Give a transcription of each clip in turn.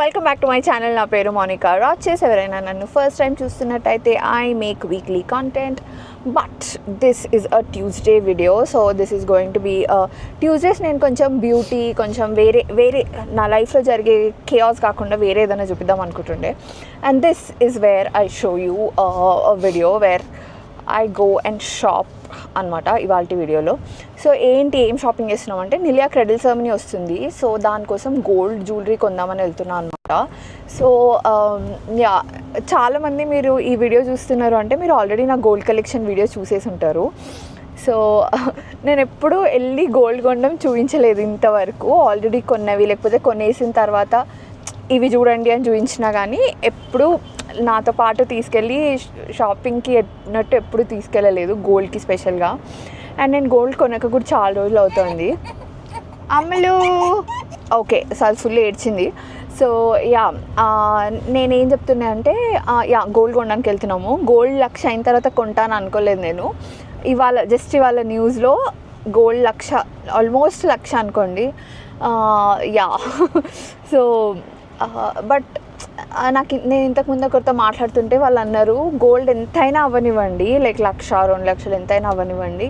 Welcome back to my channel. నా పేరు మోనికా రాచెస్. ఎవరైనా నన్ను ఫస్ట్ టైం చూస్తున్నట్టయితే I make weekly content, but this is a Tuesday video. So this is going to be Tuesdays నేను కొంచెం బ్యూటీ, కొంచెం వేరే నా లైఫ్లో జరిగే కేయాస్ కాకుండా వేరే ఏదైనా చూపిద్దాం అనుకుంటుండే. And this is where I show you video where I go and shop అనమాట ఇవాళ వీడియోలో. సో ఏం షాపింగ్ చేస్తున్నాం అంటే నిలియా క్రెడిల్ సెరమనీ వస్తుంది. సో దానికోసం గోల్డ్ జ్యువెలరీ కొందామని వెళ్తున్నాను అనమాట. సో యా, చాలామంది మీరు ఈ వీడియో చూస్తున్నారు అంటే మీరు ఆల్రెడీ నా గోల్డ్ కలెక్షన్ వీడియో చూసేసి ఉంటారు. సో నేను ఎప్పుడూ వెళ్ళి గోల్డ్ కొనడం చూపించలేదు ఇంతవరకు. ఆల్రెడీ కొన్నవి లేకపోతే కొనేసిన తర్వాత ఇవి చూడండి అని చూపించినా కానీ ఎప్పుడు నాతో పాటు తీసుకెళ్ళి షాపింగ్కి ఎన్నట్టు ఎప్పుడు తీసుకెళ్ళలేదు గోల్డ్కి స్పెషల్గా. అండ్ నేను గోల్డ్ కొనక కూడా చాలా రోజులు అవుతుంది. అమ్మలు ఓకే సార్ ఫుల్ ఏడ్చింది. సో యా, నేనేం చెప్తున్నా అంటే యా, గోల్డ్ కొనడానికి వెళ్తున్నాము. గోల్డ్ 1,00,000 అయిన తర్వాత కొంటాను అనుకోలేదు నేను. ఇవాళ న్యూస్లో గోల్డ్ 1,00,000, ఆల్మోస్ట్ 1,00,000 అనుకోండి. యా సో బట్ నేను ఇంతకుముందు ఒకరితో మాట్లాడుతుంటే వాళ్ళు అన్నారు గోల్డ్ ఎంతైనా అవ్వనివ్వండి, లైక్ 1,00,000 2,00,000 ఎంతైనా అవ్వనివ్వండి,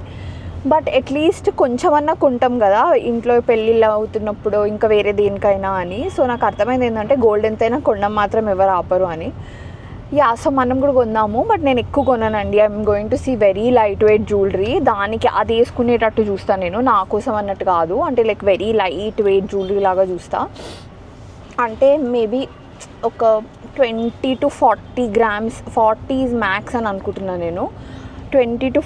బట్ అట్లీస్ట్ కొంచెమన్నా కొంటాం కదా ఇంట్లో పెళ్ళిళ్ళు అవుతున్నప్పుడు ఇంకా వేరే దేనికైనా అని. సో నాకు అర్థమైంది ఏంటంటే గోల్డ్ ఎంతైనా కొనడం మాత్రం ఎవరు ఆపరు అని. యా, సో మనం కూడా కొందాము, బట్ నేను ఎక్కువ కొన్నానండి. I'm going to see very light weight jewellery. దానికి అది వేసుకునేటట్టు చూస్తాను నేను, నా కోసం అన్నట్టు కాదు. అంటే like very light weight jewellery లాగా చూస్తా. అంటే మేబీ ఒక 20 to 40 grams, 40 ఈజ్ మ్యాక్స్ అని అనుకుంటున్నాను నేను. 20 to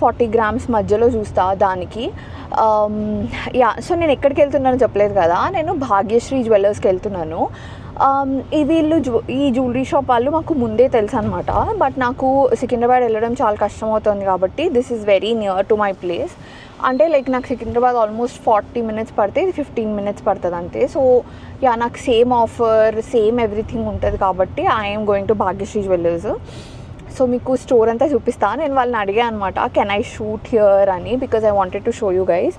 40 grams మధ్యలో చూస్తా దానికి. యా, సో నేను ఎక్కడికి వెళ్తున్నానో చెప్పలేదు కదా, నేను భాగ్యశ్రీ జ్యువెలర్స్కి వెళ్తున్నాను. ఈ జ్యువెలరీ షాప్ వాళ్ళు మాకు ముందే తెలుసు అనమాట, బట్ నాకు సికింద్రాబాద్ వెళ్ళడం చాలా కష్టం అవుతుంది కాబట్టి this is very near to my place. అంటే లైక్ నాకు సికింద్రాబాద్ ఆల్మోస్ట్ 40 minutes పడితే ఇది 15 minutes పడుతుంది అంతే. సో యా, నాకు సేమ్ ఆఫర్ సేమ్ ఎవ్రీథింగ్ ఉంటుంది కాబట్టి I'm going to Bhagyashree jewellers. So మీకు స్టోర్ అంతా చూపిస్తాను. నేను వాళ్ళని అడిగాను అనమాట కెన్ ఐ షూట్ హియర్ అని, because I wanted to show you guys.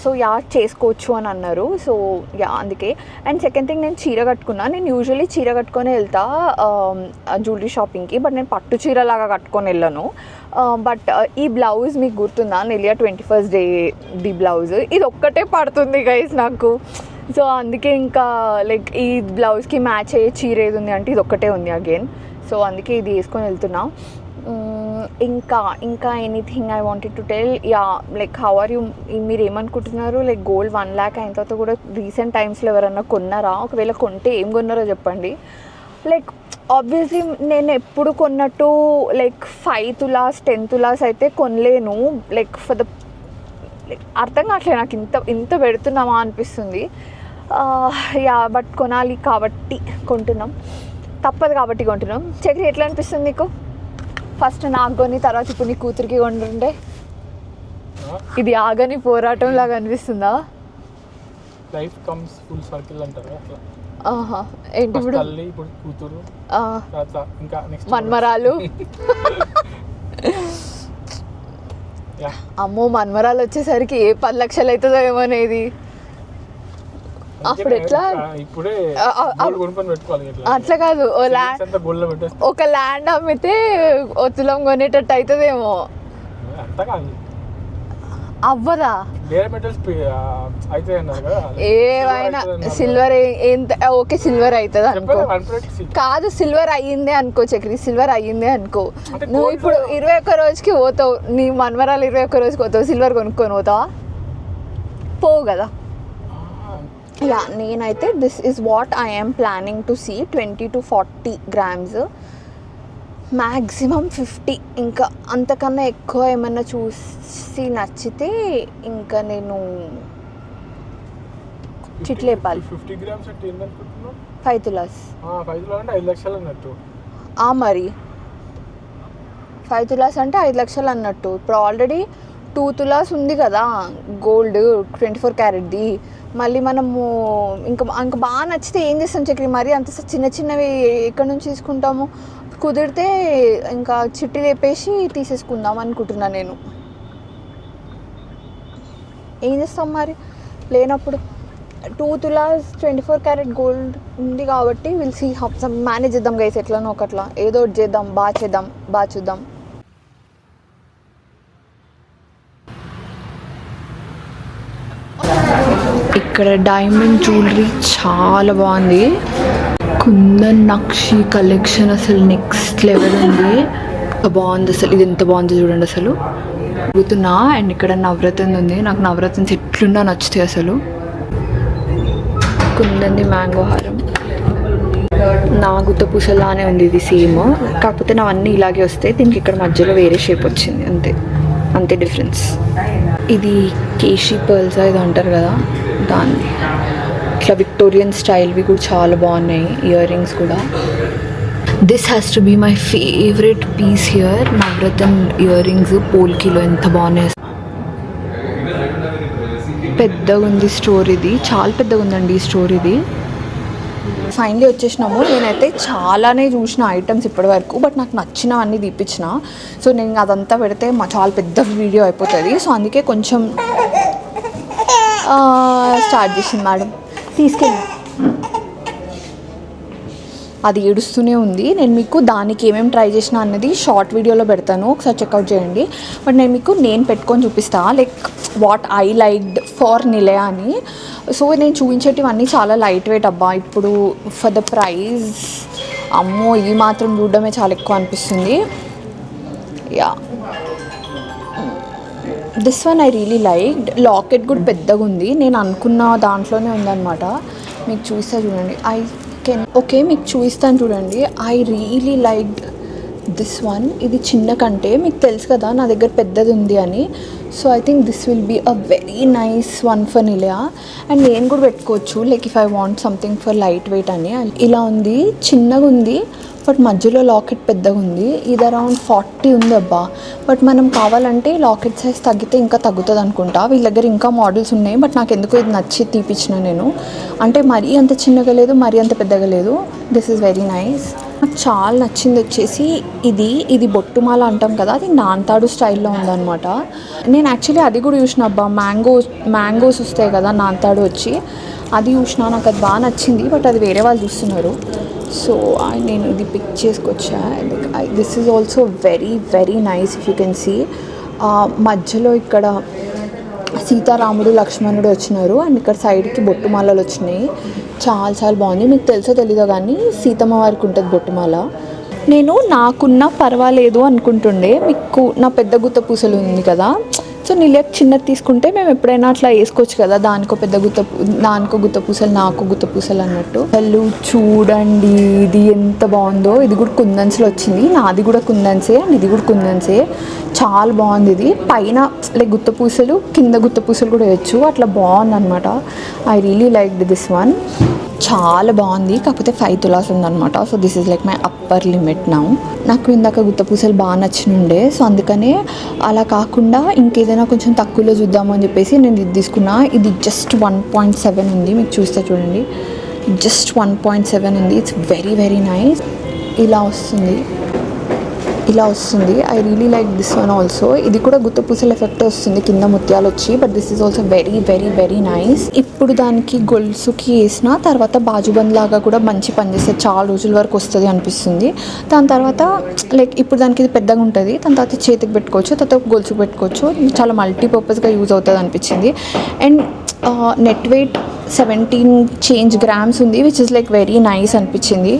So yeah, చేసుకోవచ్చు అని అన్నారు. సో యా, అందుకే. అండ్ సెకండ్ థింగ్, నేను చీర కట్టుకున్నా. నేను యూజువల్లీ చీర కట్టుకొని వెళ్తా జ్యువెలరీ షాపింగ్కి, బట్ నేను పట్టు చీరలాగా కట్టుకొని వెళ్ళను. బట్ ఈ బ్లౌజ్ మీకు గుర్తుందా, నిలియా 21st day ది బ్లౌజ్ ఇది ఒక్కటే పడుతుంది గైస్ నాకు. సో అందుకే ఇంకా లైక్ ఈ బ్లౌజ్కి మ్యాచ్ అయ్యే చీర ఏది ఉంది అంటే ఇది ఒక్కటే ఉంది అగైన్. సో అందుకే ఇది వేసుకొని వెళ్తున్నా. ఇంకా anything I wanted to tell. Yeah, like how are you, మీరు ఏమనుకుంటున్నారు లైక్ గోల్డ్ 1 lakh అయిన తర్వాత కూడా రీసెంట్ టైమ్స్లో ఎవరన్నా కొన్నారా? ఒకవేళ కొంటే ఏం కొన్నారో చెప్పండి. లైక్ ఆబ్వియస్లీ నేను ఎప్పుడు కొన్నట్టు లైక్ 5 tulas 10 tulas అయితే కొనలేను. లైక్ లైక్ అర్థం కావట్లేదు నాకు, ఇంత పెడుతున్నామా అనిపిస్తుంది. యా, బట్ కొనాలి కాబట్టి కొంటున్నాం, తప్పదు కాబట్టి కొంటున్నాం. చక్రి ఎట్లా అనిపిస్తుంది నీకు? ఫస్ట్ నాకు కొని తర్వాత ఇప్పుడు నీ కూతురికి కొంటుంటే ఇది ఆగని పోరాటం లాగా అనిపిస్తుందా? లైఫ్ కమ్స్ ఫుల్ సర్కిల్ అంటారు అట్లా. ఏంటి ఇప్పుడు కూతురు, ఇంకా మన్మరాలు. అమ్మో, మన్మరాలు వచ్చేసరికి ఏ 10 లక్షలు అవుతుందో ఏమో అనేది. అప్పుడు ఎట్లా? అట్లా కాదు, ఒక ల్యాండ్ అమ్మితే ఒత్తులం కొనేటట్టు అవుతుందేమో. అవ్వదా? ఏమైనా సిల్వర్ ఓకే, సిల్వర్ అవుతుంది అనుకో. కాదు, సిల్వర్ అయ్యిందే అనుకో చక్రి, సిల్వర్ అయ్యిందే అనుకో. నువ్వు ఇప్పుడు 21 రోజుకి పోతావు, నీ మన్మరాలు 21 రోజుకి పోతావు, సిల్వర్ కొనుక్కొని పోతావా? పోవు కదా. యా, నేనైతే this is what I'm planning to see. 20 to 40 grams, maximum 50. ఇంకా అంతకన్నా ఎక్కువ ఏమన్నా చూసి నచ్చితే ఇంకా నేను చిట్లేపాలి. 50 grams అంటే ఏందనుకుంటున్నావు? 5 tulas. 5 tulas అంటే 5 లక్షలు అన్నట్టు. మరి 5 tulas అంటే 5 లక్షలు అన్నట్టు. ఇప్పుడు ఆల్రెడీ 2 tulas ఉంది కదా గోల్డ్ 24 క్యారెట్ది. మళ్ళీ మనము ఇంకా బాగా నచ్చితే ఏం చేస్తాం చక్రి, మరి అంత చిన్నవి ఎక్కడి నుంచి తీసుకుంటాము? కుదిరితే ఇంకా చిట్టి లేపేసి తీసేసుకుందాం అనుకుంటున్నా నేను. ఏం చేస్తాం మరి లేనప్పుడు? 2 తులాస్ 24 క్యారెట్ గోల్డ్ ఉంది కాబట్టి విల్ సీ మేనేజ్ చేద్దాం గైస్, ఎట్లనో ఒకట్లా ఏదో ఒకటి చేద్దాం, బాగా చేద్దాం, బాగా చూద్దాం. ఇక్కడ డైమండ్ జ్యువెలరీ చాలా బాగుంది. కుందన్ నక్షి కలెక్షన్ అసలు నెక్స్ట్ లెవెల్ ఉంది. బాగుంది అసలు, ఇది ఎంత బాగుంది చూడండి అసలు. అడుగుతున్నా. అండ్ ఇక్కడ నవరత్న ఉంది. నాకు నవరత్న ఎట్లున్నా నచ్చుతాయి అసలు. కుందంది మ్యాంగో హారం, నా గుత్త పూసలానే ఉంది ఇది సేమ్, కాకపోతే నావన్నీ ఇలాగే వస్తాయి. దీనికి ఇక్కడ మధ్యలో వేరే షేప్ వచ్చింది, అంతే అంతే డిఫరెన్స్. ఇది కేశీ పర్ల్స్ ఇది అంటారు కదా, దాన్ని ఇట్లా విక్టోరియన్ స్టైల్వి కూడా చాలా బాగున్నాయి. ఇయర్ రింగ్స్ కూడా. This has to be my favourite piece here. Navaratna ear rings పోల్కిలో ఎంత బాగున్నాయి. పెద్దగా ఉంది స్టోర్, ఇది చాలా పెద్దగా ఉందండి ఈ స్టోర్. ఇది ఫైనలీ వచ్చేసినాము. నేనైతే చాలానే చూసిన ఐటమ్స్ ఇప్పటి వరకు, బట్ నాకు నచ్చినవన్నీ తీపిచ్చిన. సో నేను అదంతా పెడితే చాలా పెద్ద వీడియో అయిపోతుంది. సో అందుకే కొంచెం స్టార్ట్ చేసింది మేడం. తీసుకెళ్ళి అది ఏడుస్తూనే ఉంది. నేను మీకు దానికి ఏమేమి ట్రై చేసిన అన్నది షార్ట్ వీడియోలో పెడతాను, ఒకసారి చెక్అవుట్ చేయండి. బట్ నేను మీకు పెట్టుకొని చూపిస్తాను, like what I liked for Nilaya అని. సో నేను చూపించేటివన్నీ చాలా లైట్ వెయిట్ అబ్బా. ఇప్పుడు ఫర్ ద ప్రైజ్ అమ్మో ఈ మాత్రం చూడడమే చాలా ఎక్కువ అనిపిస్తుంది. Yeah, this one I really liked. Locket కూడా పెద్దగా ఉంది, నేను అనుకున్న దాంట్లోనే ఉందన్నమాట. మీకు చూస్తే చూడండి, ఓకే మీకు చూపిస్తాను చూడండి. I really liked this one. ఇది చిన్న కంటే మీకు తెలుసు కదా నా దగ్గర పెద్దది ఉంది అని. So I think this will be a very nice one for Nilaya. And నేను కూడా పెట్టుకోవచ్చు, like if I want something for light weight అని. ఇలా ఉంది, చిన్నగా ఉంది, బట్ మధ్యలో లాకెట్ పెద్దగా ఉంది. ఇది అరౌండ్ 40 ఉంది అబ్బా. బట్ మనం కావాలంటే లాకెట్ సైజ్ తగ్గితే ఇంకా తగ్గుతుంది అనుకుంటా. వీళ్ళ దగ్గర ఇంకా మోడల్స్ ఉన్నాయి, బట్ నాకు ఎందుకో ఇది నచ్చి తీపిచ్చిన నేను. అంటే మరీ అంత చిన్నగా లేదు, మరీ అంత పెద్దగా లేదు. This is very nice. నాకు చాలా నచ్చింది వచ్చేసి ఇది బొట్టుమాల అంటాం కదా, అది నాంతాడు స్టైల్లో ఉందన్నమాట. నేను యాక్చువల్లీ అది కూడా చూసిన అబ్బా, మ్యాంగోస్ వస్తాయి కదా నాంతాడు వచ్చి, అది చూసిన. నాకు అది బాగా నచ్చింది, బట్ అది వేరే వాళ్ళు చూస్తున్నారు. సో నేను ఇది పిక్ చేసుకొచ్చా. This is also very very nice. If you can see మధ్యలో ఇక్కడ సీతారాముడు లక్ష్మణుడు వచ్చినారు, అండ్ ఇక్కడ సైడ్కి బొట్టుమాలలు వచ్చినాయి. చాలా చాలా బాగుంది. మీకు తెలుసో తెలీదో కానీ సీతమ్మ వారికి ఉంటుంది బొట్టుమాల. నేను నాకున్న పర్వాలేదు అనుకుంటుండే, మీకు నా పెద్ద గుత్త పూసలు ఉంది కదా, సో నిలయకు చిన్నది తీసుకుంటే మేము ఎప్పుడైనా అట్లా వేసుకోవచ్చు కదా, దానికో గుత్త పూసలు నాకు గుత్త పూసలు అన్నట్టు. వాళ్ళు చూడండి ఇది ఎంత బాగుందో. ఇది కూడా కుందన్స్లో వచ్చింది, నాది కూడా కుందన్సే అండ్ ఇది కూడా కుందన్సే. చాలా బాగుంది. ఇది పైన లైక్ గుత్త పూసలు, కింద గుత్త పూసలు కూడా వేయచ్చు, అట్లా బాగుంది అనమాట. I really liked this one. చాలా బాగుంది, కాకపోతే 5 తులాస్ ఉందన్నమాట. So this is like my upper limit now. నాకు ఇందాక గుత్త పూసలు బాగా నచ్చినుండే, సో అందుకనే అలా కాకుండా ఇంకేదైనా కొంచెం తక్కువలో చూద్దాము అని చెప్పేసి నేను ఇది తీసుకున్నా. ఇది జస్ట్ 1.7 ఉంది, మీకు చూస్తే చూడండి, జస్ట్ 1.7 ఉంది. It's very very nice. ఇలా వస్తుంది. I really like this one also. ఇది కూడా గుత్త పూసల ఎఫెక్ట్ వస్తుంది, కింద ముత్యాలు వచ్చి, but this is also very very very nice. ఇప్పుడు దానికి గొలుసుకి వేసిన తర్వాత బాజుబంద్ లాగా కూడా మంచి పనిచేస్తుంది, చాలా రోజుల వరకు వస్తుంది అనిపిస్తుంది. దాని తర్వాత లైక్ ఇప్పుడు దానికి ఇది పెద్దగా ఉంటుంది, దాని తర్వాత చేతికి పెట్టుకోవచ్చు, తర్వాత గొలుసుకు పెట్టుకోవచ్చు. చాలా మల్టీపర్పస్గా యూజ్ అవుతుంది అనిపించింది. అండ్ నెట్ వెయిట్ 17 గ్రామ్స్ ఉంది, which is like very nice అనిపించింది.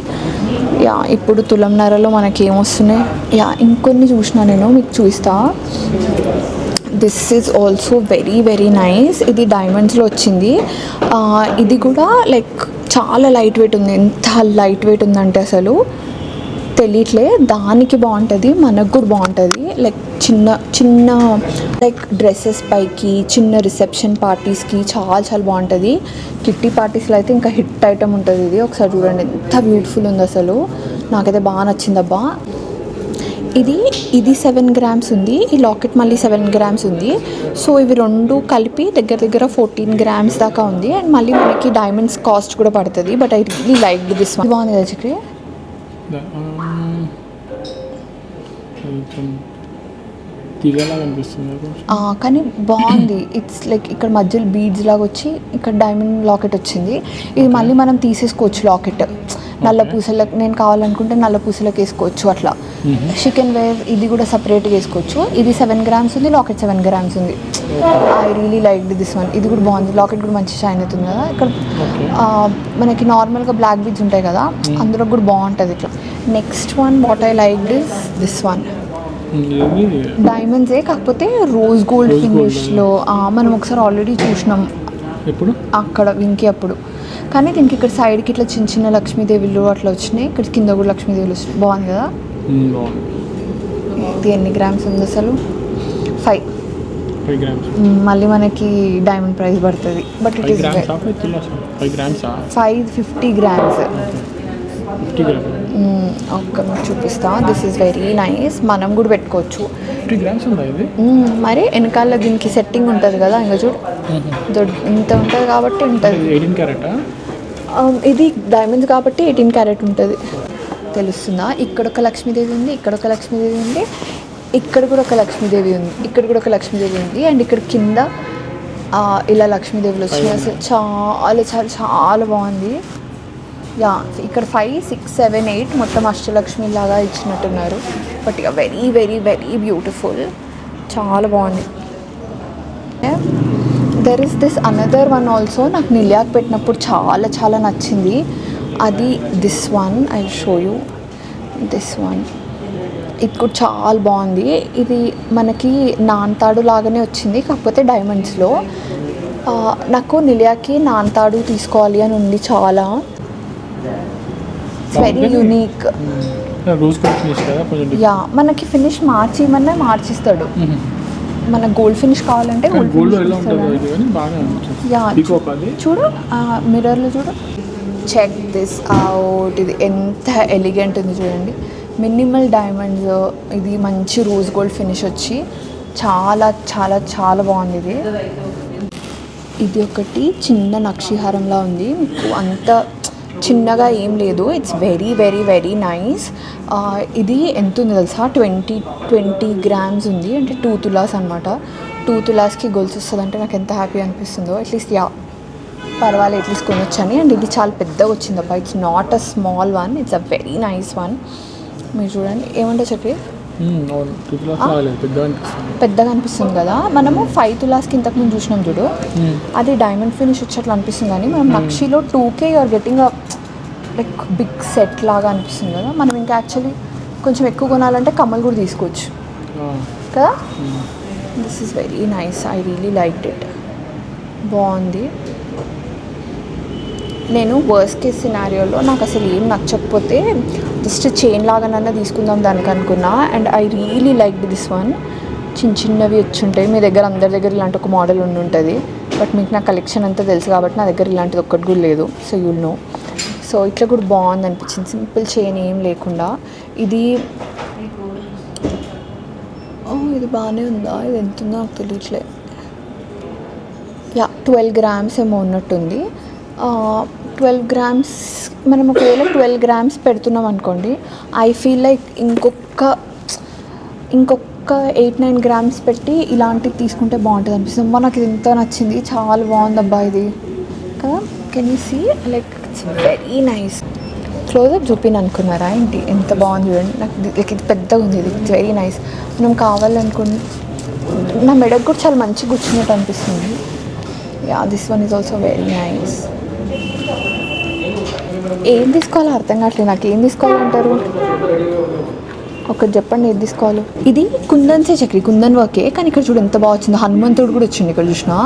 యా, ఇప్పుడు తులంన్నరలో మనకి ఏమొస్తున్నాయి. యా, ఇంకొన్ని చూసిన నేను, మీకు చూస్తా. This is also very very nice. ఇది డైమండ్స్లో వచ్చింది. ఇది కూడా లైక్ చాలా లైట్ వెయిట్ ఉంది. ఎంత లైట్ వెయిట్ ఉందంటే అసలు తెలియట్లే. దానికి బాగుంటుంది, మనకు కూడా బాగుంటుంది. లైక్ చిన్న లైక్ డ్రెస్సెస్ పైకి, చిన్న రిసెప్షన్ పార్టీస్కి చాలా బాగుంటుంది. కిట్టి పార్టీస్లో అయితే ఇంకా హిట్ ఐటమ్ ఉంటుంది ఇది. ఒకసారి చూడండి ఎంత బ్యూటిఫుల్ ఉంది అసలు, నాకైతే బాగా నచ్చిందబ్బా. ఇది 7 గ్రామ్స్ ఉంది, ఈ లాకెట్ మళ్ళీ 7 గ్రామ్స్ ఉంది. సో ఇవి రెండు కలిపి దగ్గర 14 గ్రామ్స్ దాకా ఉంది. అండ్ మళ్ళీ మనకి డైమండ్స్ కాస్ట్ కూడా పడుతుంది. But I really like this one. బాగుంది కదా చిక్రీ. తీగలా కనిపిస్తుంది కొంచెం. కానీ బాగుంది. ఇట్స్ లైక్ ఇక్కడ మధ్యలో బీడ్స్ లాగా వచ్చి ఇక్కడ డైమండ్ లాకెట్ వచ్చింది. ఇది మళ్ళీ మనం తీసేసుకోవచ్చు లాకెట్. నల్ల పూసలకు నేను కావాలనుకుంటే నల్ల పూసలకు వేసుకోవచ్చు అట్లా. చికెన్ వేర్ ఇది కూడా సపరేట్గా వేసుకోవచ్చు. ఇది 7 grams ఉంది, లాకెట్ 7 grams ఉంది. I really like this one. ఇది కూడా బాగుంది. లాకెట్ కూడా మంచి షైన్ అవుతుంది కదా. ఇక్కడ మనకి నార్మల్గా బ్లాక్ బీడ్స్ ఉంటాయి కదా, అందులో కూడా బాగుంటుంది ఇట్లా. Next one what I like this one డైమండ్సే, కాకపోతే రోజ్ గోల్డ్ ఫినిష్లో. మనం ఒకసారి ఆల్రెడీ చూసినాం ఎప్పుడు అక్కడ వింకి అప్పుడు. కానీ దీనికి ఇక్కడ సైడ్కి ఇట్లా చిన్న చిన్న లక్ష్మీదేవిలు అట్లా వచ్చినాయి. ఇక్కడ కింద కూడా లక్ష్మీదేవిలు వచ్చినాయి. బాగుంది కదా. ఇది ఎన్ని గ్రామ్స్ ఉంది అసలు? 5 grams. మళ్ళీ మనకి డైమండ్ ప్రైస్ పడుతుంది. But it is 550 grams. 50 grams. ఒక్క చూపిస్తా. This is very nice. మనం కూడా పెట్టుకోవచ్చు. 50 grams ఉందా ఇది? మరి వెనకాల దీనికి సెట్టింగ్ ఉంటుంది కదా, ఇంకా చూడు ఇంత ఉంటుంది కాబట్టి ఉంటుంది. 18 carat. ఇది డైమండ్స్ కాబట్టి 18 carat ఉంటుంది. తెలుస్తుందా? ఇక్కడ ఒక లక్ష్మీదేవి ఉంది, ఇక్కడ ఒక లక్ష్మీదేవి ఉంది, ఇక్కడ కూడా ఒక లక్ష్మీదేవి ఉంది, ఇక్కడ కూడా ఒక లక్ష్మీదేవి ఉంది. అండ్ ఇక్కడ కింద ఇలా లక్ష్మీదేవులు వచ్చినాయి. అసలు చాలా చాలా చాలా బాగుంది. యా, ఇక్కడ 5, 6, 7, 8 మొత్తం అష్టలక్ష్మి లాగా ఇచ్చినట్టున్నారు. బట్ ఇక వెరీ వెరీ వెరీ బ్యూటిఫుల్. చాలా బాగుంది. There is this another one also. నాకు నిలియాకి పెట్టినప్పుడు చాలా చాలా నచ్చింది. అది this one. I show you this one. ఇది కూడా చాలా బాగుంది. ఇది మనకి నాన్తాడు లాగానే వచ్చింది, కాకపోతే డైమండ్స్లో. నాకు నిలియాకి నాన్తాడు తీసుకోవాలి అని ఉంది చాలా. It's very unique. యా, మనకి ఫినిష్ మార్చిమన్నా మార్చిస్తాడు. మన గోల్డ్ ఫినిష్ కావాలంటే యా, చూడు మిర్రర్లో చూడు. Check this out. ఇది ఎంత ఎలిగెంట్ ఉంది చూడండి. మినిమల్ డైమండ్స్, ఇది మంచి రోజ్ గోల్డ్ ఫినిష్ వచ్చి చాలా చాలా చాలా బాగుంది. ఇది ఒకటి చిన్న నక్షిహారంలా ఉంది. మీకు అంత చిన్నగా ఏం లేదు. It's very very very nice. ఇది ఎంత ఉంది తెలుసా? 20 grams ఉంది. అంటే 2 తులాస్ అనమాట. 2 తులాస్కి గొలుసు వస్తుంది అంటే నాకు ఎంత హ్యాపీ అనిపిస్తుందో. అట్లీస్ట్ యా, పర్వాలేదు, అట్లీస్ట్ కొనొచ్చని. అండ్ ఇది చాలా పెద్దగా వచ్చింది అబ్బా. It's not a small one, it's a very nice one. మీరు చూడండి. ఏమంటే చెప్పి పెద్దగా అనిపిస్తుంది కదా. మనము 5 తులాస్కి ఇంతకుముందు చూసినాం చూడు, అది డైమండ్ ఫినిష్ వచ్చేట్లు అనిపిస్తుంది. కానీ మనం నక్షిలో 2K you're getting like big set లాగా అనిపిస్తుంది కదా. మనం ఇంకా యాక్చువల్లీ కొంచెం ఎక్కువ కొనాలంటే కమ్మలు కూడా తీసుకోవచ్చు కదా. This is very nice. I really liked it. బాగుంది. నేను వర్స్ట్ కేస్ సినారియోలో నాకు అసలు ఏం నచ్చకపోతే జస్ట్ చైన్ లాగానన్నా తీసుకుందాం దానికి అనుకున్నా. And I really like this one. చిన్న చిన్నవి వచ్చి ఉంటాయి. మీ దగ్గర అందరి దగ్గర ఇలాంటి ఒక మోడల్ ఉంటుంది. బట్ మీకు నా కలెక్షన్ అంతా తెలుసు కాబట్టి నా దగ్గర ఇలాంటిది ఒక్కటి కూడా లేదు. So you'll know. సో ఇట్లా కూడా బాగుంది అనిపించింది. సింపుల్ చైన్ ఏం లేకుండా. ఇది ఇది బాగానే ఉందా? ఇది ఎంత ఉందో నాకు తెలియట్లే. యా, 12 grams ఏమో ఉన్నట్టుంది. 12 grams మనం ఒకవేళ 12 grams పెడుతున్నాం అనుకోండి, ఐ ఫీల్ లైక్ ఇంకొక 8-9 grams పెట్టి ఇలాంటివి తీసుకుంటే బాగుంటుంది అనిపిస్తుంది. నాకు ఇది ఎంత నచ్చింది. చాలా బాగుంది అబ్బా ఇది కదా. Can you see? Like it's very nice. Closeup చూపిన అనుకున్నారా ఏంటి? ఎంత బాగుంది చూడండి. నాకు లైక్ ఇది పెద్దగా ఉంది. ఇది ఇట్స్ వెరీ నైస్. మనం కావాలనుకోండి, నా మెడకు కూడా చాలా మంచిగా కూర్చున్నట్టు అనిపిస్తుంది. Yeah, this one is also very nice. ఏం తీసుకోవాలో అర్థం కావట్లేదు నాకు. ఏం తీసుకోవాలంటారు? ఒకటి చెప్పండి, ఏది తీసుకోవాలో. ఇది కుందన్సే చక్రి, కుందన్ వర్కే. కానీ ఇక్కడ చూడు ఎంత బాగా వచ్చింది. హనుమంతుడు కూడా వచ్చిండు ఇక్కడ చూసినా.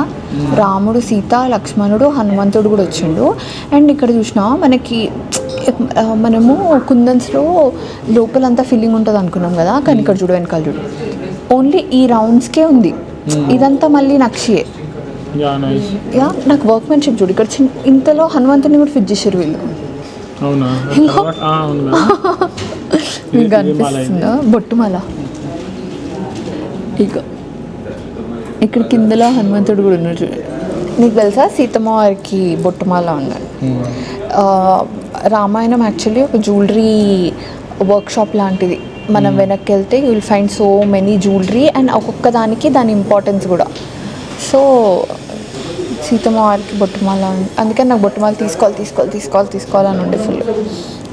రాముడు, సీత, లక్ష్మణుడు, హనుమంతుడు కూడా వచ్చిండు. అండ్ ఇక్కడ చూసినా మనకి మనము కుందన్స్లో లోపలంతా ఫిల్లింగ్ ఉంటుంది అనుకున్నాం కదా. కానీ ఇక్కడ చూడు, వెనకాల చూడు, ఓన్లీ ఈ రౌండ్స్కే ఉంది. ఇదంతా మళ్ళీ నక్షియే. యా, నాకు వర్క్మెన్షిప్ చూడు. ఇక్కడ ఇంతలో హనుమంతుని కూడా ఫిట్ చేశారు వీళ్ళు. మీకు అనిపిస్తుందా? బొట్టుమాల ఇక ఇక్కడ కిందలో హనుమంతుడు కూడా ఉన్నాడు చూడండి. నీకు తెలుసా సీతమ్మ వారికి బొట్టుమాల ఉన్నాయి. రామాయణం యాక్చువల్లీ ఒక జ్యువెలరీ వర్క్షాప్ లాంటిది. మనం వెనక్కి వెళ్తే you will find so many jewellery and ఒక్కొక్క దానికి దాని ఇంపార్టెన్స్ కూడా. సో సీతమ్మ వారికి బొట్టుమాల, అందుకని నాకు బొట్టుమాల తీసుకోవాలని ఉండే ఫుల్.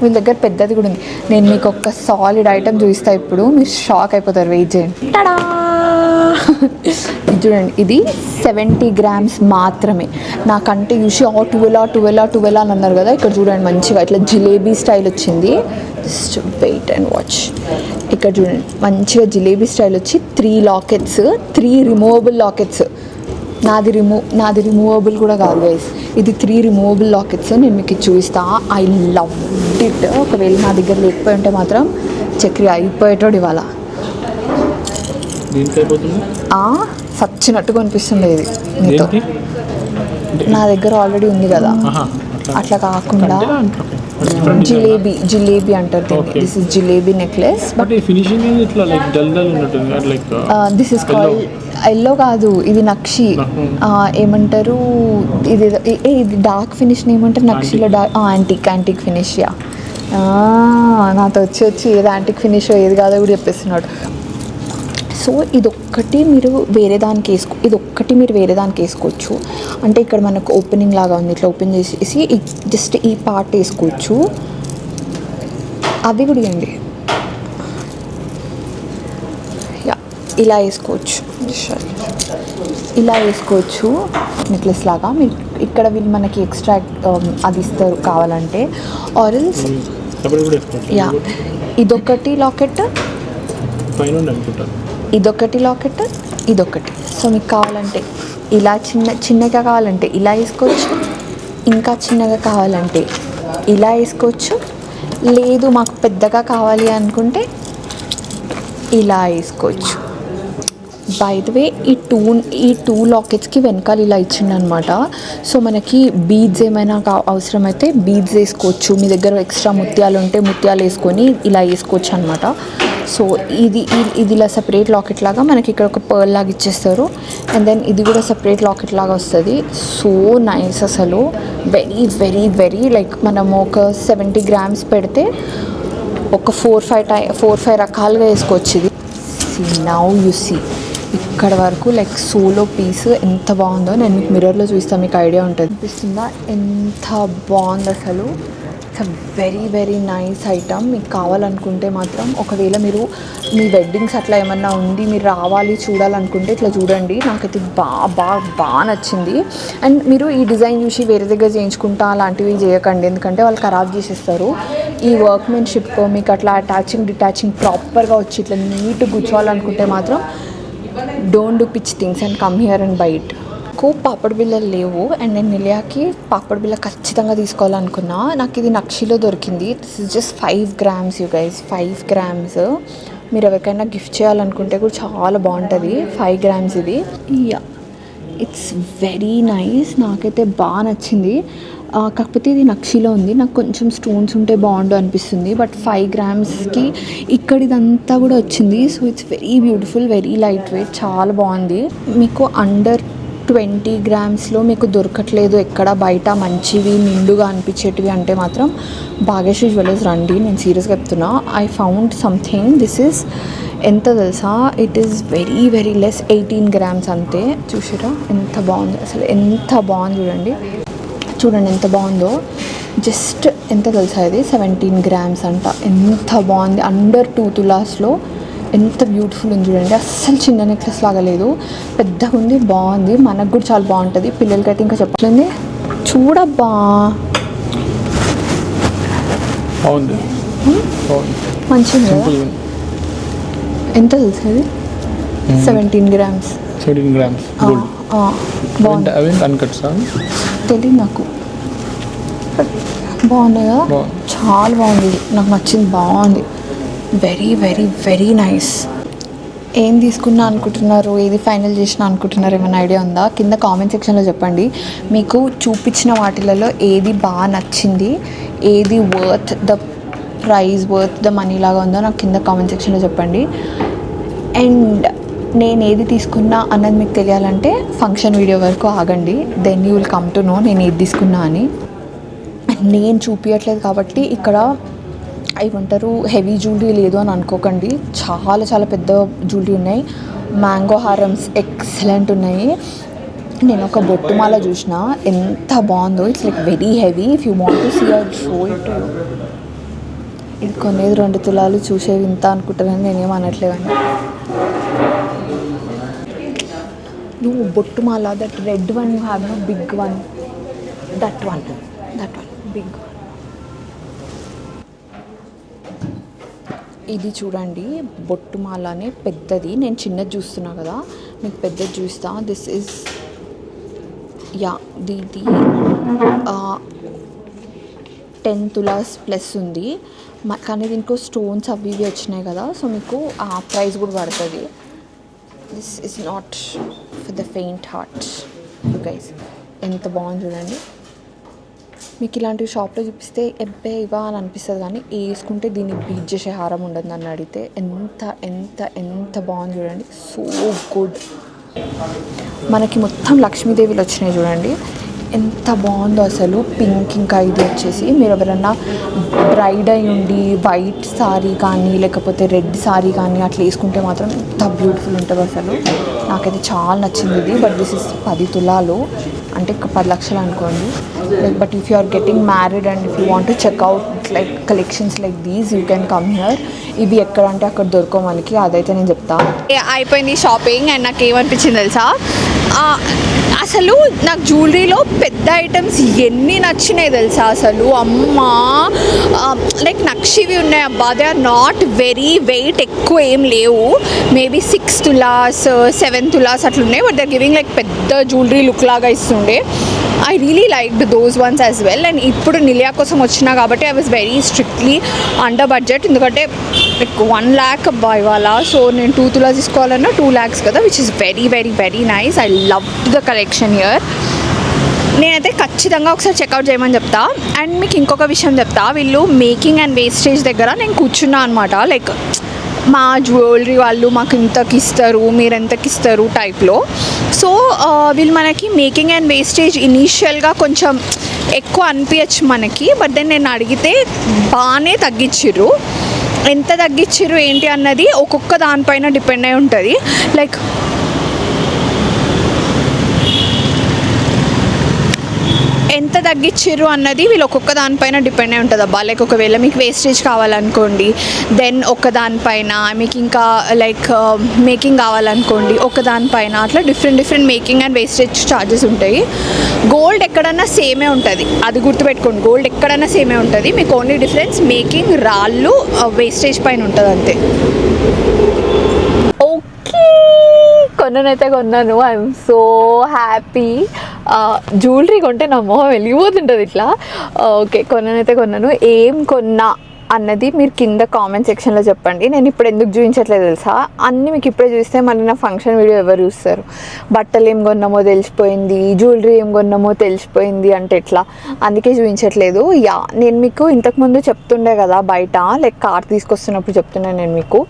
వీళ్ళ దగ్గర పెద్దది కూడా ఉంది. నేను మీకు ఒక సాలిడ్ ఐటమ్ చూపిస్తాను ఇప్పుడు, మీరు షాక్ అయిపోతారు. వెయిట్ చేయండి. టడా, ఇది చూడండి, ఇది 70 grams మాత్రమే. నాకంటే చూసి 12 అని అన్నారు కదా, ఇక్కడ చూడండి మంచిగా ఇట్లా జిలేబీ స్టైల్ వచ్చింది. Just wait and watch. ఇక్కడ చూడండి మంచిగా జిలేబీ స్టైల్ వచ్చి 3 లాకెట్స్, 3 రిమూవబుల్ లాకెట్స్. నాది రిమూవబుల్ కూడా కాదు గైస్, ఇది 3 రిమూవబుల్ లాకెట్స్. నేను మీకు ఇది చూపిస్తా. I love it. ఒకవేళ నా దగ్గర లేకపోయి ఉంటే మాత్రం చక్రి అయిపోయేటోడు ఇవాళ. సచ్చినట్టుగా అనిపిస్తుండే ఇది మీతో. నా దగ్గర ఆల్రెడీ ఉంది కదా, అట్లా కాకుండా జిలేబీ అంటారు దీన్ని. This is jalebi necklace. But finishing ఇట్లా లైక్ డల్ ఉన్నట్టుంది. Like this is called yellow కాదు, ఇది నక్షి. ఏమంటారు ఇది డార్క్ ఫినిష్ ఏమంటారు నక్షిలో? Antique finish. యా, నాతో వచ్చి ఏది యాంటిక్ ఫినిష్ ఏది కాదో కూడా చెప్పేస్తున్నాడు. సో ఇదొక్కటి మీరు వేరే దానికి వేసుకోవచ్చు. అంటే ఇక్కడ మనకు ఓపెనింగ్ లాగా ఉంది, ఇట్లా ఓపెన్ చేసేసి జస్ట్ ఈ పార్ట్ వేసుకోవచ్చు. అవి కూడా ఇవ్వండి. యా, ఇలా వేసుకోవచ్చు నెక్లెస్ లాగా. మీరు ఇక్కడ వీళ్ళు మనకి ఎక్స్ట్రా అది ఇస్తారు కావాలంటే. ఆరెల్స్ యా, ఇదొకటి లాకెట్, ఇదొకటి లాకెట్, ఇదొకటి. సో మీకు కావాలంటే ఇలా చిన్నగా కావాలంటే ఇలా వేసుకోవచ్చు, ఇంకా చిన్నగా కావాలంటే ఇలా వేసుకోవచ్చు. లేదు మాకు పెద్దగా కావాలి అనుకుంటే ఇలా వేసుకోవచ్చు. బై ద వే ఈ టూ లాకెట్స్కి వెనకాల ఇలా ఇచ్చిండనమాట. సో మనకి బీడ్స్ ఏమైనా అవసరమైతే బీడ్స్ వేసుకోవచ్చు. మీ దగ్గర ఎక్స్ట్రా ముత్యాలు ఉంటే ముత్యాలు వేసుకొని ఇలా వేసుకోవచ్చు అనమాట. సో ఇది ఇలా సపరేట్ లాకెట్ లాగా మనకి ఇక్కడ ఒక పర్ల్ లాగా ఇచ్చేస్తారు. అండ్ దెన్ ఇది కూడా సపరేట్ లాకెట్ లాగా వస్తుంది. సో నైస్ అసలు. వెరీ లైక్ మనము ఒక 70 grams పెడితే ఒక 4-5 రకాలుగా వేసుకోవచ్చు. ఇది నౌ యు సీ ఇక్కడ వరకు లైక్ సోలో పీస్ ఎంత బాగుందో నేను మీకు మిర్రర్లో చూస్తాను, మీకు ఐడియా ఉంటుంది. అనిపిస్తుందా ఎంత బాగుంది అసలు. It's very nice item. మీకు కావాలనుకుంటే మాత్రం ఒకవేళ మీరు మీ వెడ్డింగ్స్ అట్లా ఏమన్నా ఉంది, మీరు రావాలి చూడాలనుకుంటే ఇట్లా చూడండి. నాకైతే బాగా నచ్చింది. అండ్ మీరు ఈ డిజైన్ చూసి వేరే దగ్గర చేయించుకుంటా అలాంటివి చేయకండి, ఎందుకంటే వాళ్ళు ఖరాబ్ చేసేస్తారు. ఈ వర్క్మెన్షిప్ మీకు అట్లా డిటాచింగ్ ప్రాపర్గా వచ్చి ఇట్లా నీట్గా కూర్చోవాలనుకుంటే మాత్రం don't do pitch things and come here and by it. నాకు పాపడ్ బిళ్ళలు లేవు అండ్ నేను నిలియాకి పాపడ్ బిళ్ళ ఖచ్చితంగా తీసుకోవాలనుకున్నా. నాకు ఇది నక్షిలో దొరికింది. This is just 5 grams you guys, 5 grams. మీరు ఎవరికైనా గిఫ్ట్ చేయాలనుకుంటే కూడా చాలా బాగుంటుంది. 5 grams ఇది. Yeah, it's very nice. నాకైతే బాగా నచ్చింది. కాకపోతే ఇది నక్షిలో ఉంది, నాకు కొంచెం స్టోన్స్ ఉంటే బాగుండు అనిపిస్తుంది. బట్ 5 gramsకి ఇక్కడ ఇదంతా కూడా వచ్చింది. So it's very beautiful, very light wait, చాలా బాగుంది. మీకు అండర్ 20 gramsలో మీకు దొరకట్లేదు ఎక్కడ బయట మంచివి నిండుగా అనిపించేటివి అంటే మాత్రం భాగ్యశ్రీ జ్యువెలర్స్ రండి. నేను సీరియస్గా చెప్తున్నా. I found something. This is ఎంత తెలుసా, it is very less, 18 grams అంతే. చూసారా ఎంత బాగుంది అసలు, ఎంత బాగుంది చూడండి ఎంత బాగుందో. జస్ట్ ఎంత తెలుసా, ఇది 17 grams అంట. ఎంత బాగుంది, అండర్ 2 తులాస్లో ఎంత బ్యూటిఫుల్ ఉంది చూడండి. అస్సలు చిన్న నెక్లెస్ లాగా లేదు, పెద్దగా ఉంది, బాగుంది. మనకు కూడా చాలా బాగుంటుంది, పిల్లలకైతే ఇంకా చెప్పలేదు. చూడబ్బా మంచిగా ఎంత తెలుసు అది, 17 grams. తెలియదు నాకు, బాగున్నాయి కదా, చాలా బాగుంది, నాకు నచ్చింది, బాగుంది. Very nice. ఏం తీసుకున్నా అనుకుంటున్నారు, ఏది ఫైనల్ చేసినా అనుకుంటున్నారు, ఏమైనా ఐడియా ఉందా? కింద కామెంట్ సెక్షన్లో చెప్పండి. మీకు చూపించిన వాటిలలో ఏది బాగా నచ్చింది, ఏది worth the price, worth the money లాగా ఉందో నాకు కింద కామెంట్ సెక్షన్లో చెప్పండి. అండ్ నేను ఏది తీసుకున్నా అన్నది మీకు తెలియాలంటే ఫంక్షన్ వీడియో వరకు ఆగండి, then you will come to know నేను ఏది తీసుకున్నా అని. నేను చూపించట్లేదు కాబట్టి ఇక్కడ ఏమంటారు హెవీ జ్యువెలరీ లేదు అని అనుకోకండి, చాలా చాలా పెద్ద జ్యువెలరీ ఉన్నాయి. మ్యాంగో హారమ్స్ ఎక్సలెంట్ ఉన్నాయి. నేను ఒక బొట్టుమాల చూసిన, ఎంత బాగుందో. It's like very heavy. If you want to see I show it. ఇది కొనేది 2 తులాలు, చూసేవి ఇంత అనుకుంటారని నేనేం అనట్లేదండి. నువ్వు బొట్టుమాల, that red one you have, no big one, that one big one. ఇది చూడండి, బొట్టుమాలనే పెద్దది. నేను చిన్నది చూస్తున్నా కదా, మీకు పెద్దది చూస్తా. This is Didi 10 tolas plus ఉంది. కానీ దీంట్లో స్టోన్స్ అవి ఇవి వచ్చినాయి కదా, సో మీకు ఆ ప్రైస్ కూడా పడుతుంది. This is not for the faint heart guys. ఎంత బాగుంది చూడండి. మీకు ఇలాంటివి షాప్లో చూపిస్తే ఎబ్బే ఇవా అని అనిపిస్తుంది, కానీ వేసుకుంటే దీన్ని బీట్ చేసే హారం ఉండదు నన్ను అడిగితే. ఎంత ఎంత ఎంత బాగుంది చూడండి, సో గుడ్. మనకి మొత్తం లక్ష్మీదేవిలు వచ్చినాయి చూడండి, ఎంత బాగుందో అసలు. పింక్, ఇంకా ఇది వచ్చేసి మీరు ఎవరన్నా బ్రైడ్ అయి ఉండి వైట్ సారీ కానీ లేకపోతే రెడ్ సారీ కానీ అట్లా వేసుకుంటే మాత్రం ఎంత బ్యూటిఫుల్ ఉంటుందో అసలు. నాకైతే చాలా నచ్చింది ఇది. బట్ దిస్ ఇస్ 10 తులాలు, అంటే 10 లక్షలు అనుకోండి. Like but if you are getting married and if you want to check out like collections like these, you can come here. ఇవి ఎక్కడ అంటే అక్కడ దొరకవు మనకి, అదైతే నేను చెప్తాను. అయిపోయింది షాపింగ్. అండ్ నాకు ఏమనిపించింది తెలుసా, అసలు నాకు జ్యువెలరీలో పెద్ద ఐటమ్స్ ఎన్ని నచ్చినాయి తెలుసా అసలు. అమ్మా, లైక్ నక్షివి ఉన్నాయి అబ్బా. They are not very weight, ఎక్కువ ఏం లేవు. మేబీ 6 తులాస్ 7 తులాస్ అట్లున్నాయి. But they are giving like పెద్ద జ్యువెలరీ లుక్ లాగా ఇస్తుండే. I really liked those ones as well. And ఇప్పుడు నిలియా కోసం వచ్చినా కాబట్టి I was very strictly under budget, ఎందుకంటే లైక్ 1 lakh అబ్బా ఇవాళ. సో నేను 2 తులాస్ తీసుకోవాలన్నా 2 lakhs కదా, which is very very very nice. I love the collection here. నేనైతే ఖచ్చితంగా ఒకసారి చెక్అవుట్ చేయమని చెప్తా. అండ్ మీకు ఇంకొక విషయం చెప్తా, వీళ్ళు మేకింగ్ అండ్ వేస్టేజ్ దగ్గర నేను కూర్చున్నా అనమాట. లైక్ మా జ్యువెలరీ వాళ్ళు మాకు ఇంతకి ఇస్తారు, మీరు ఎంతకి ఇస్తారు టైప్లో. సో వీళ్ళు మనకి మేకింగ్ అండ్ వేస్టేజ్ ఇనీషియల్గా కొంచెం ఎక్కువ అనిపించచ్చు మనకి. బట్ దెన్ నేను అడిగితే బాగానే తగ్గించిర్రు. ఎంత తగ్గించిర్రు ఏంటి అన్నది ఒక్కొక్క దానిపైన డిపెండ్ అయి ఉంటుంది. లైక్ ఎంత తగ్గించిర్రు అన్నది వీళ్ళు ఒక్కొక్క దానిపైన డిపెండ్ అయి ఉంటుంది అబ్బా. లైక్ ఒకవేళ మీకు వేస్టేజ్ కావాలనుకోండి, దెన్ ఒక దానిపైన మీకు ఇంకా లైక్ మేకింగ్ కావాలనుకోండి ఒక దానిపైన, అట్లా different making and wastage charges ఉంటాయి. గోల్డ్ ఎక్కడన్నా సేమే ఉంటుంది, అది గుర్తుపెట్టుకోండి. గోల్డ్ ఎక్కడన్నా సేమే ఉంటుంది, మీకు ఓన్లీ డిఫరెన్స్ మేకింగ్ రాళ్ళు వేస్టేజ్ పైన ఉంటుంది అంతే. ఓకే, కొన్నానైతే కొన్నాను. I'm so happy. జ్యువెలరీ కొంటే నా మొహం వెలిగిపోతుంటుంది ఇట్లా. ఓకే, కొన్నానైతే కొన్నాను. ఏం కొన్నా అన్నది మీరు కింద కామెంట్ సెక్షన్లో చెప్పండి. నేను ఇప్పుడు ఎందుకు చూపించట్లేదు తెలుసా, అన్నీ మీకు ఇప్పుడే చూస్తే మళ్ళీ నా ఫంక్షన్ వీడియో ఎవరు చూస్తారు. బట్టలు ఏం కొన్నామో తెలిసిపోయింది, జ్యువెలరీ ఏం కొన్నామో తెలిసిపోయింది అంటే ఎట్లా, అందుకే చూపించట్లేదు. నేను మీకు ఇంతకుముందు చెప్తుండే కదా బయట, లైక్ కార్ తీసుకొస్తున్నప్పుడు చెప్తున్నాను నేను మీకు,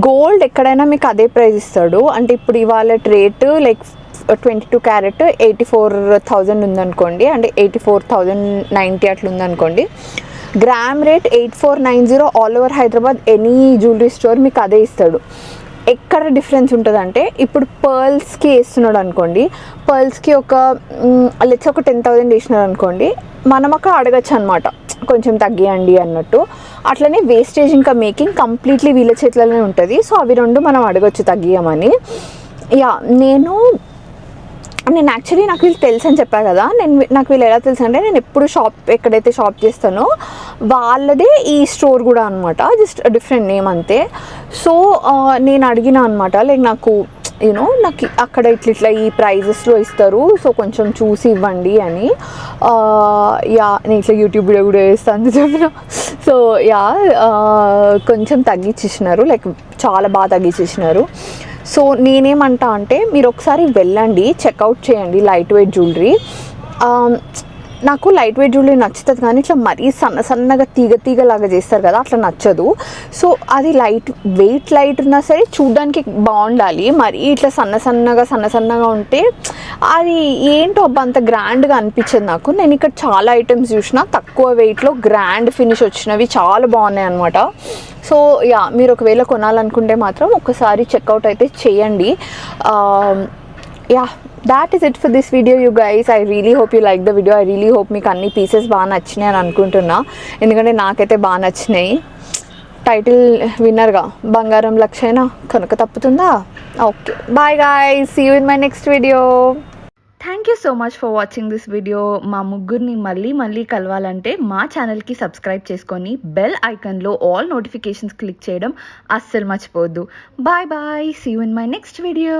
గోల్డ్ ఎక్కడైనా మీకు అదే ప్రైస్ ఇస్తాడు. అంటే ఇప్పుడు ఇవాళ రేటు లైక్ 22 క్యారెట్ 84,000 ఉందనుకోండి, అంటే 84,090 అట్లా ఉందనుకోండి. Gram rate 8490 all over Hyderabad any jewellery store మీకు అదే ఇస్తాడు. ఎక్కడ డిఫరెన్స్ ఉంటుందంటే, ఇప్పుడు పర్ల్స్కి వేస్తున్నాడు అనుకోండి, పర్ల్స్కి ఒక 10,000 వేసినాడు అనుకోండి, మనం అక్కడ అడగచ్చు అనమాట, కొంచెం తగ్గియండి అన్నట్టు. అట్లనే వేస్టేజ్ ఇంకా మేకింగ్ కంప్లీట్లీ వీళ్ళ చేతులలోనే ఉంటుంది. సో అవి రెండు మనం అడగచ్చు తగ్గియమని. నేను యాక్చువల్లీ నాకు వీళ్ళు తెలుసు అని చెప్పా కదా, నాకు వీళ్ళు ఎలా తెలుసు అంటే, నేను ఎప్పుడు ఎక్కడైతే షాప్ చేస్తానో వాళ్ళదే ఈ స్టోర్ కూడా అనమాట, జస్ట్ డిఫరెంట్ నేమ్ అంతే. సో నేను అడిగిన అనమాట, లైక్ నాకు నాకు అక్కడ ఇట్లా ఈ ప్రైజెస్లో ఇస్తారు, సో కొంచెం చూసి ఇవ్వండి అని. నేను ఇట్లా యూట్యూబ్ వీడియో కూడా వేస్తాను చెప్పిన. సో కొంచెం తగ్గించేసినారు, లైక్ చాలా బాగా తగ్గించేసినారు. సో నేనేమంటా అంటే, మీరు ఒకసారి వెళ్ళండి, చెక్అవుట్ చేయండి లైట్ వెయిట్ జ్యువెలరీ. నాకు లైట్ వెయిట్ జ్యువెలరీ నచ్చుతుంది కానీ ఇట్లా మరీ సన్నగా తీగలాగా చేస్తారు కదా, అట్లా నచ్చదు. సో అది లైట్ ఉన్నా సరే చూడ్డానికి బాగుండాలి. మరి ఇట్లా సన్నగా ఉంటే అది ఏంటో అబ్బా అంత గ్రాండ్గా అనిపించదు నాకు. నేను ఇక్కడ చాలా ఐటమ్స్ చూసిన తక్కువ వెయిట్లో గ్రాండ్ ఫినిష్ వచ్చినవి చాలా బాగున్నాయి అనమాట. సో యా, మీరు ఒకవేళ కొనాలనుకుంటే మాత్రం ఒకసారి చెక్అవుట్ అయితే చేయండి. Yeah, that is it for this video you guys. I really hope you like the video. I really hope మీకు అన్ని పీసెస్ బాగా నచ్చినాయి అని అనుకుంటున్నా, ఎందుకంటే నాకైతే బాగా నచ్చినాయి. టైటిల్ విన్నర్గా బంగారం లక్షైనా కనుక తప్పుతుందా? Okay, bye guys, see you in my next video. Thank you so much for watching this video. మా ముగ్గురిని మళ్ళీ కలవాలంటే మా ఛానల్కి సబ్స్క్రైబ్ చేసుకొని బెల్ ఐకన్లో ఆల్ నోటిఫికేషన్స్ క్లిక్ చేయడం అస్సలు మర్చిపోవద్దు. Bye, see you in my next video.